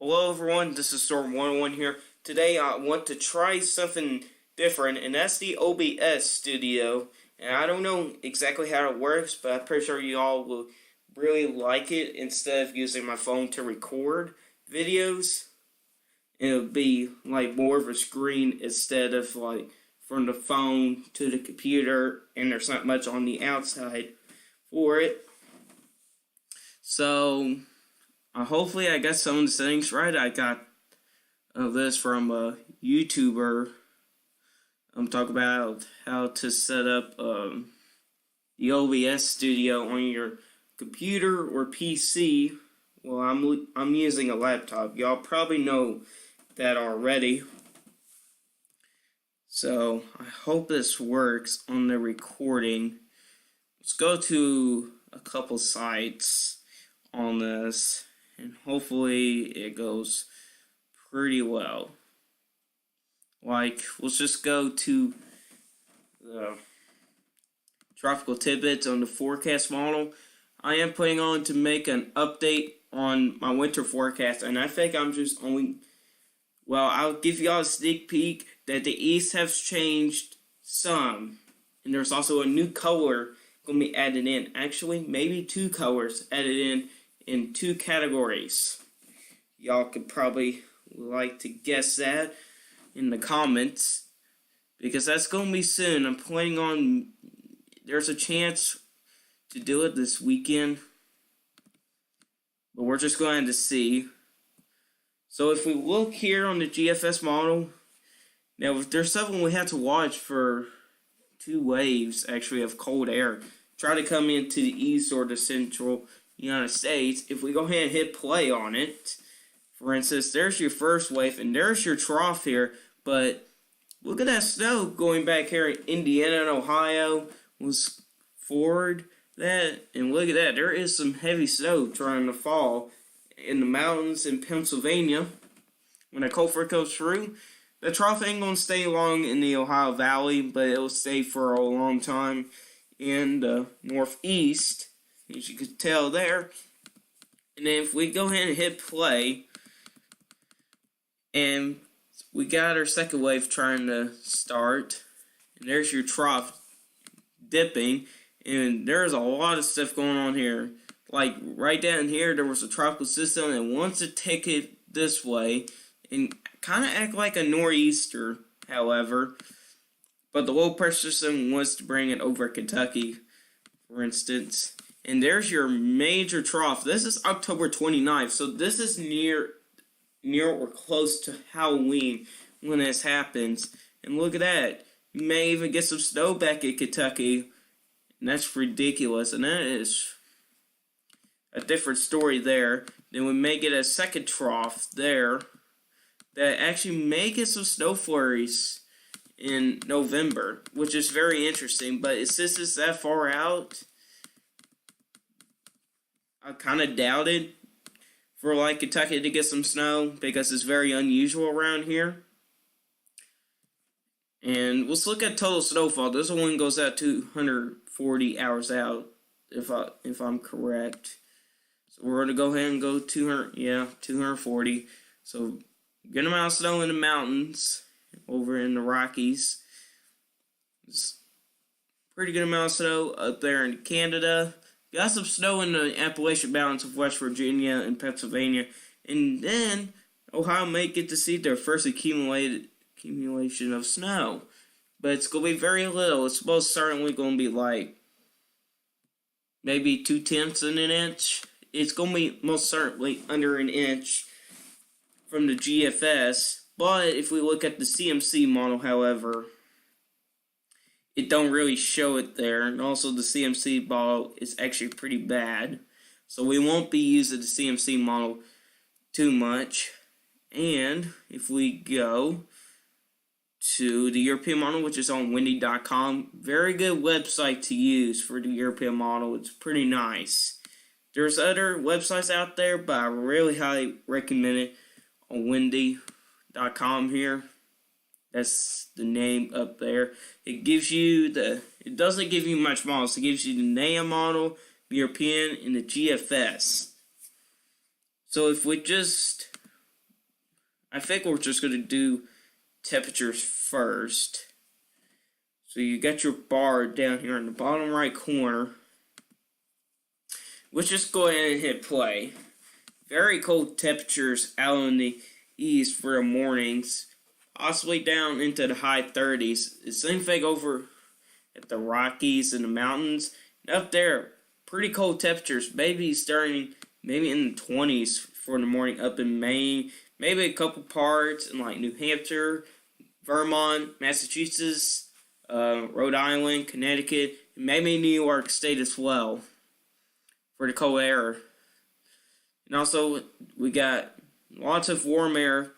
Hello everyone, this is Storm 101 here. Today I want to try something different, and that's the OBS studio. And I don't know exactly how it works, but I'm pretty sure you all will really like it. Instead of using my phone to record videos, it'll be like more of a screen instead of like from the phone to the computer, and there's not much on the outside for it. So hopefully I got some of the settings right. I got this from a YouTuber. I'm talking about how to set up the OBS studio on your computer or PC. Well, I'm using a laptop. Y'all probably know that already. So I hope this works on the recording. Let's go to a couple sites on this, and hopefully it goes pretty well. Like, let's just go to the tropical tidbits on the forecast model. I am putting on to make an update on my winter forecast, and I think I'm just only, well, I'll give y'all a sneak peek that the east has changed some, and there's also a new color going to be added in. Actually, maybe two colors added in two categories. Y'all could probably like to guess that in the comments, because that's going to be soon. I'm planning on, there's a chance to do it this weekend, but we're just going to see. So if we look here on the GFS model, now if there's something we have to watch for two waves actually of cold air try to come into the east or the central United States. If we go ahead and hit play on it, for instance, there's your first wave and there's your trough here, but look at that snow going back here in Indiana and Ohio was forward that, and look at that, there is some heavy snow trying to fall in the mountains in Pennsylvania. When a cold front goes through, the trough ain't gonna stay long in the Ohio Valley, but it'll stay for a long time in the northeast, as you can tell there. And then if we go ahead and hit play, and we got our second wave trying to start, and there's your trough dipping, and there's a lot of stuff going on here. Like right down here, there was a tropical system and wants to take it this way and kind of act like a nor'easter, however. But the low pressure system wants to bring it over Kentucky, for instance. And there's your major trough. This is October 29th, so this is near or close to Halloween when this happens. And look at that. You may even get some snow back in Kentucky. And that's ridiculous. And that is a different story there. Then we may get a second trough there that actually may get some snow flurries in November, which is very interesting. But since it's that far out, I kind of doubt it for like Kentucky to get some snow, because it's very unusual around here. And let's look at total snowfall. This one goes out 240 hours out, if I'm correct. So we're gonna go ahead and go 240. So good amount of snow in the mountains over in the Rockies. It's pretty good amount of snow up there in Canada. Got some snow in the Appalachian Mountains of West Virginia and Pennsylvania. And then Ohio may get to see their first accumulation of snow. But it's going to be very little. It's most certainly going to be like maybe 0.2 of an inch. It's going to be most certainly under an inch from the GFS. But if we look at the CMC model, however, it don't really show it there. And also the CMC model is actually pretty bad. So we won't be using the CMC model too much. And if we go to the European model, which is on windy.com, very good website to use for the European model. It's pretty nice. There's other websites out there, but I really highly recommend it on windy.com here. That's the name up there. It gives you it doesn't give you much models. It gives you the NAIA model, the European, and the GFS. So if we just I think we're just going to do temperatures first. So you got your bar down here in the bottom right corner. Let's just go ahead and hit play. Very cold temperatures out in the east for the mornings. Possibly down into the high 30s. The same thing over at the Rockies and the mountains. And up there, pretty cold temperatures. Maybe starting maybe in the 20s for the morning up in Maine. Maybe a couple parts in like New Hampshire, Vermont, Massachusetts, Rhode Island, Connecticut, and maybe New York State as well for the cold air. And also, we got lots of warm air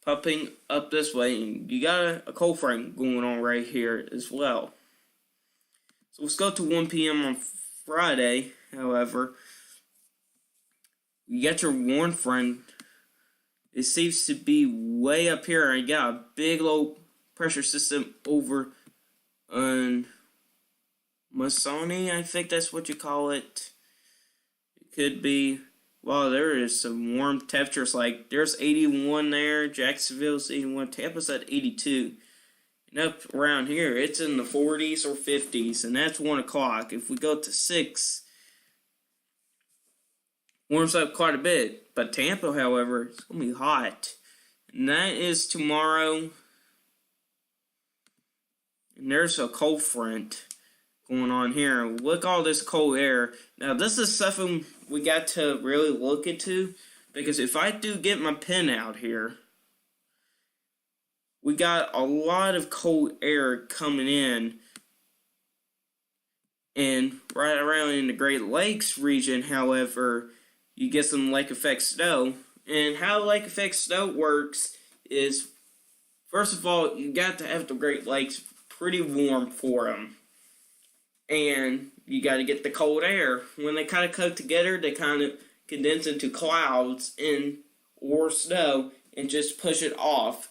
pumping up this way, and you got a cold front going on right here as well. So let's go to 1 p.m. on Friday, however. You got your warm front. It seems to be way up here, and you got a big low pressure system over on Masoni, I think that's what you call it. It could be. Well, there is some warm temperatures, like there's 81 there, Jacksonville's 81, Tampa's at 82. And up around here, it's in the 40s or 50s, and that's 1 o'clock. If we go to 6, warms up quite a bit. But Tampa, however, it's going to be hot. And that is tomorrow. And there's a cold front going on here. Look, all this cold air. Now, this is something we got to really look into, because if I do get my pen out here, we got a lot of cold air coming in. And right around in the Great Lakes region, however, you get some lake effect snow. And how lake effect snow works is, first of all, you got to have the Great Lakes pretty warm for them. And you got to get the cold air. When they kind of coat together, they kind of condense into clouds or snow and just push it off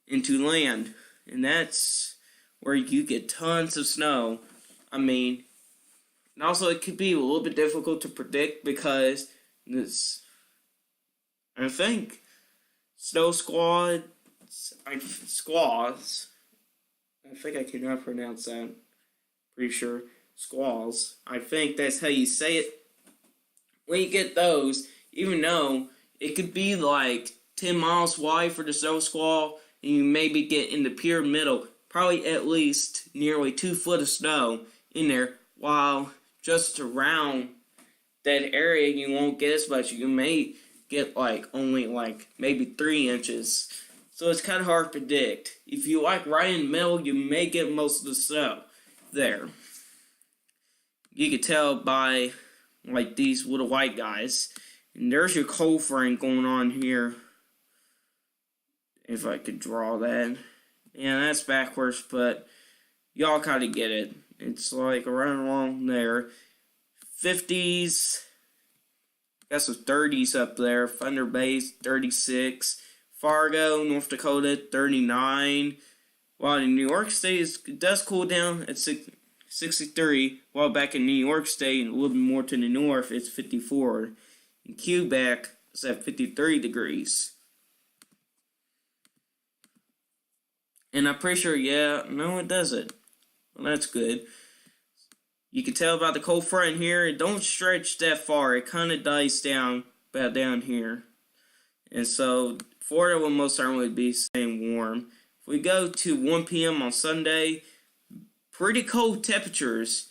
into land. And that's where you get tons of snow. I mean, and also it could be a little bit difficult to predict because I think snow squaws, I think I cannot pronounce that. Pretty sure. Squalls. I think that's how you say it. When you get those, even though it could be like 10 miles wide for the snow squall, and you maybe get in the pure middle, probably at least nearly 2 foot of snow in there, while just around that area you won't get as much. You may get only maybe 3 inches. So it's kind of hard to predict. If you right in the middle, you may get most of the snow there. You can tell by these little white guys. And there's your cold front going on here. If I could draw that. Yeah, that's backwards, but y'all kind of get it. It's right along there. 50s. Got some 30s up there. Thunder Bay, 36. Fargo, North Dakota, 39. While in New York State, it does cool down at 63. While back in New York State, and a little bit more to the north, it's 54. In Quebec, it's at 53 degrees. And I'm pretty sure, no, it doesn't. Well, that's good. You can tell about the cold front here. It don't stretch that far. It kind of dies down about down here. And so, Florida will most certainly be staying warm. If we go to 1 p.m. on Sunday, pretty cold temperatures.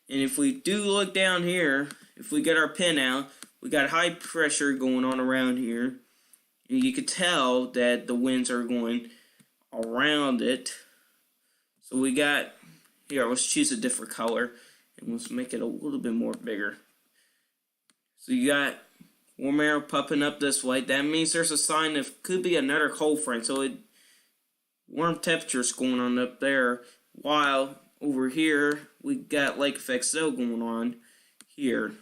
And if we do look down here, if we get our pen out, we got high pressure going on around here. And you can tell that the winds are going around it. So we got, here, let's choose a different color. And let's make it a little bit more bigger. So you got warm air pumping up this way. That means there's a sign of could be another cold front. So warm temperatures going on up there. While over here, we got lake effect snow going on here.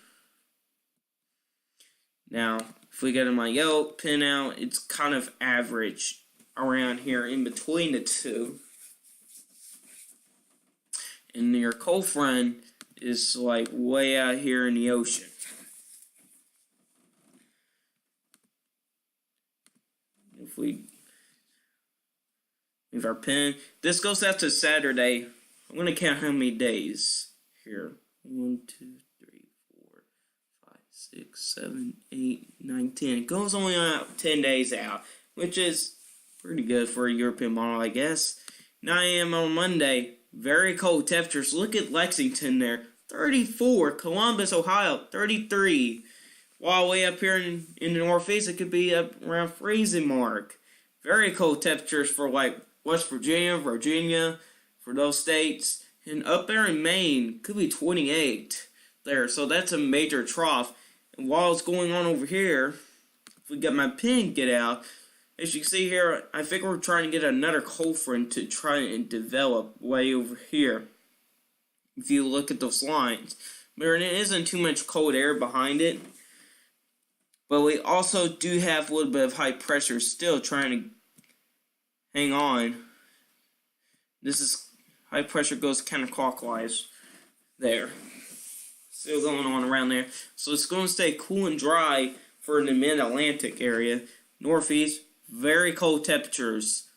Now, if we get my yellow pin out, it's kind of average around here in between the two. And your cold front is way out here in the ocean. if we leave our pen. This goes out to Saturday. I'm going to count how many days here. 1, 2, 3, 4, 5, 6, 7, 8, 9, 10. It goes only on 10 days out, which is pretty good for a European model, I guess. 9 a.m. on Monday. Very cold temperatures. Look at Lexington there. 34. Columbus, Ohio, 33. While way up here in the Northeast, it could be up around freezing mark. Very cold temperatures for like West Virginia, for those states. And up there in Maine, could be 28 there. So that's a major trough. And while it's going on over here, if we get my pen get out, as you can see here, I think we're trying to get another cold front to try and develop way over here. If you look at those lines. There isn't too much cold air behind it. But we also do have a little bit of high pressure still trying to hang on. This is high pressure goes counterclockwise there. Still going on around there. So it's going to stay cool and dry for the mid-Atlantic area. Northeast, very cold temperatures.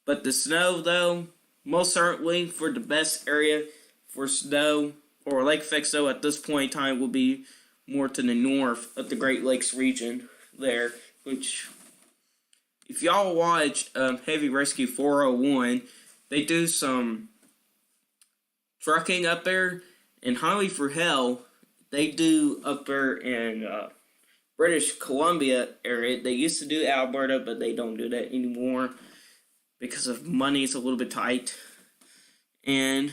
But the snow, though, most certainly for the best area for snow or lake effect snow at this point in time will be more to the north of the Great Lakes region there, which, if y'all watch Heavy Rescue 401, they do some trucking up there, and Highway for Hell, they do up there in British Columbia area. They used to do Alberta, but they don't do that anymore because of money. It's a little bit tight, and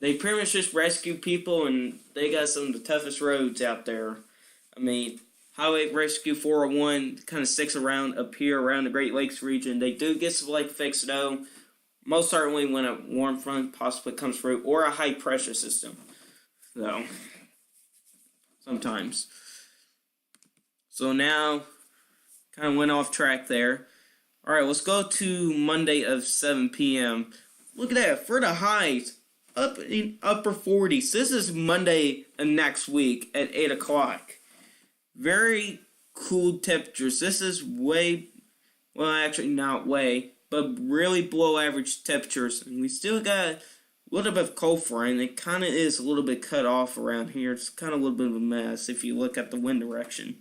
they pretty much just rescue people, and they got some of the toughest roads out there. I mean, Highway Rescue 401 kind of sticks around up here around the Great Lakes region. They do get some lake effect snow, most certainly when a warm front possibly comes through, or a high pressure system, though, sometimes. So now, kind of went off track there. Alright, let's go to Monday of 7 p.m. Look at that, for the highs, up in upper 40s. This is Monday of next week at 8 o'clock. Very cool temperatures. This is way, well, actually not way, but really below average temperatures. And we still got a little bit of cold front. It kind of is a little bit cut off around here. It's kind of a little bit of a mess if you look at the wind direction.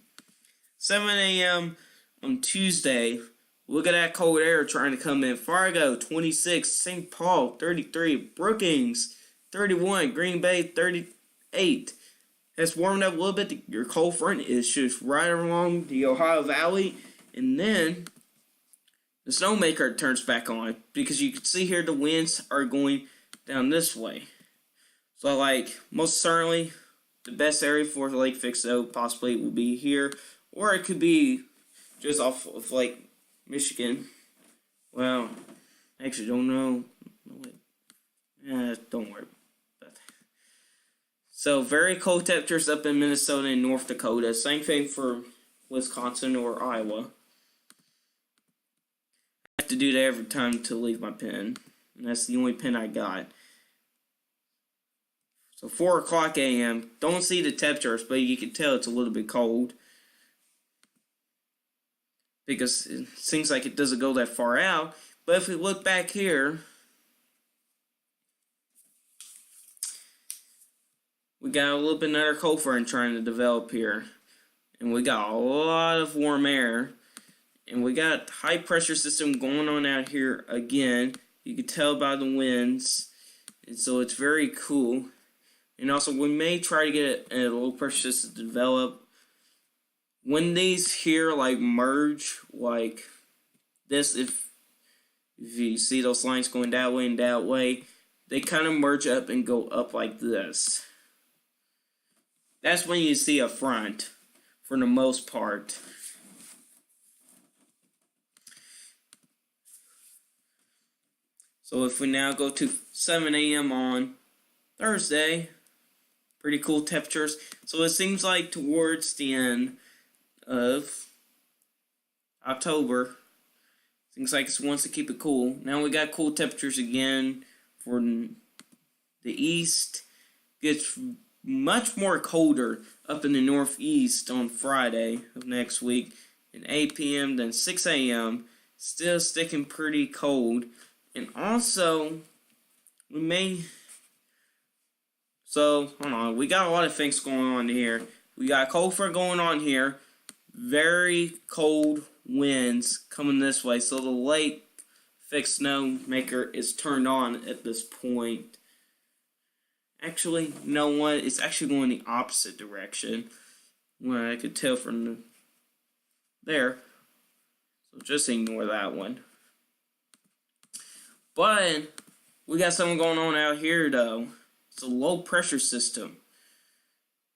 7 a.m. on Tuesday. Look at that cold air trying to come in. Fargo, 26. St. Paul, 33. Brookings, 31. Green Bay, 38. It's warmed up a little bit. Your cold front is just right along the Ohio Valley. And then the snowmaker turns back on. Because you can see here the winds are going down this way. So, like, most certainly, the best area for the lake fix snow possibly will be here. Or it could be just off of Lake Michigan. Well, I actually don't know. Don't worry about that. So, very cold temperatures up in Minnesota and North Dakota. Same thing for Wisconsin or Iowa. I have to do that every time to leave my pen. And that's the only pen I got. So, 4 o'clock a.m. Don't see the temperatures, but you can tell it's a little bit cold. Because it seems like it doesn't go that far out. But if we look back here, we got a little bit another cold front trying to develop here. And we got a lot of warm air. And we got high pressure system going on out here again. You can tell by the winds. And so it's very cool. And also we may try to get a low pressure system to develop. When these here like merge like this, if you see those lines going that way and that way, they kind of merge up and go up like this. That's when you see a front for the most part. So if we now go to 7 a.m. on Thursday, pretty cool temperatures. So it seems like towards the end of October, seems like it wants to keep it cool. Now we got cool temperatures again for the east. Gets much more colder up in the northeast on Friday of next week. and 8 p.m., then 6 a.m. Still sticking pretty cold. And also, hold on, we got a lot of things going on here. We got cold front going on here. Very cold winds coming this way. So the lake fixed snow maker is turned on at this point. Actually, you know what? It's actually going the opposite direction. Well, I could tell from there. So just ignore that one. But we got something going on out here, though. It's a low pressure system.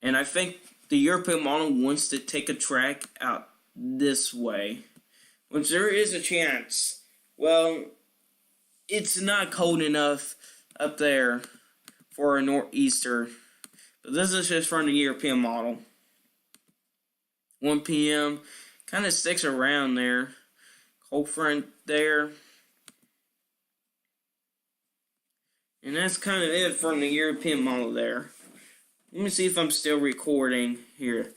And I think the European model wants to take a track out this way. Which there is a chance. Well, it's not cold enough up there for a nor'easter. But this is just from the European model. 1 p.m. kind of sticks around there. Cold front there. And that's kind of it from the European model there. Let me see if I'm still recording here.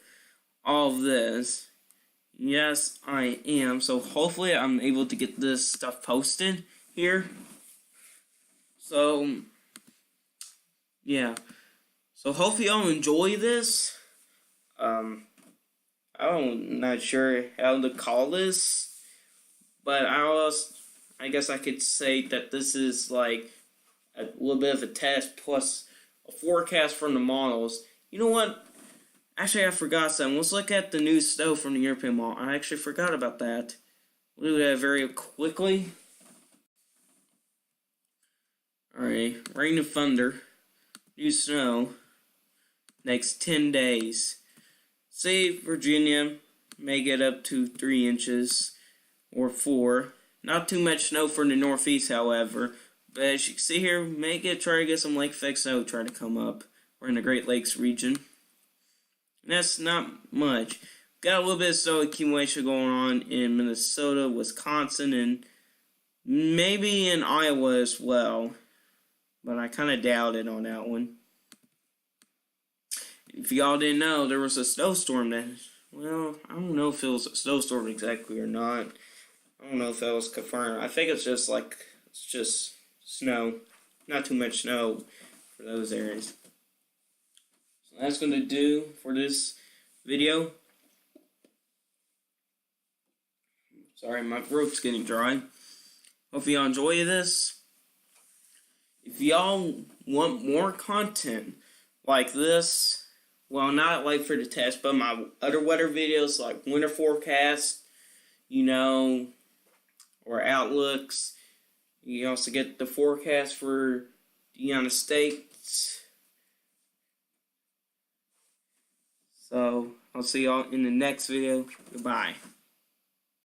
All of this. Yes, I am. So hopefully I'm able to get this stuff posted here. So, yeah. So hopefully y'all enjoy this. I'm not sure how to call this. But I guess I could say that this is like a little bit of a test plus a forecast from the models. You know what? Actually, I forgot something. Let's look at the new snow from the European model. I actually forgot about that. We'll do that very quickly. Alright, rain and thunder. New snow. Next 10 days. Say Virginia may get up to 3 inches or 4. Not too much snow for the northeast, however. But as you can see here, try to get some lake effect snow try to come up. We're in the Great Lakes region. And that's not much. Got a little bit of snow accumulation going on in Minnesota, Wisconsin, and maybe in Iowa as well. But I kind of doubt it on that one. If y'all didn't know, there was a snowstorm that, well, I don't know if it was a snowstorm exactly or not. I don't know if that was confirmed. I think it's just snow. Not too much snow for those areas. So that's going to do for this video. Sorry, my throat's getting dry. Hope y'all enjoy this. If y'all want more content like this, well, not like for the test, but my other weather videos like winter forecast, or outlooks. You also get the forecast for the United States. So, I'll see y'all in the next video. Goodbye.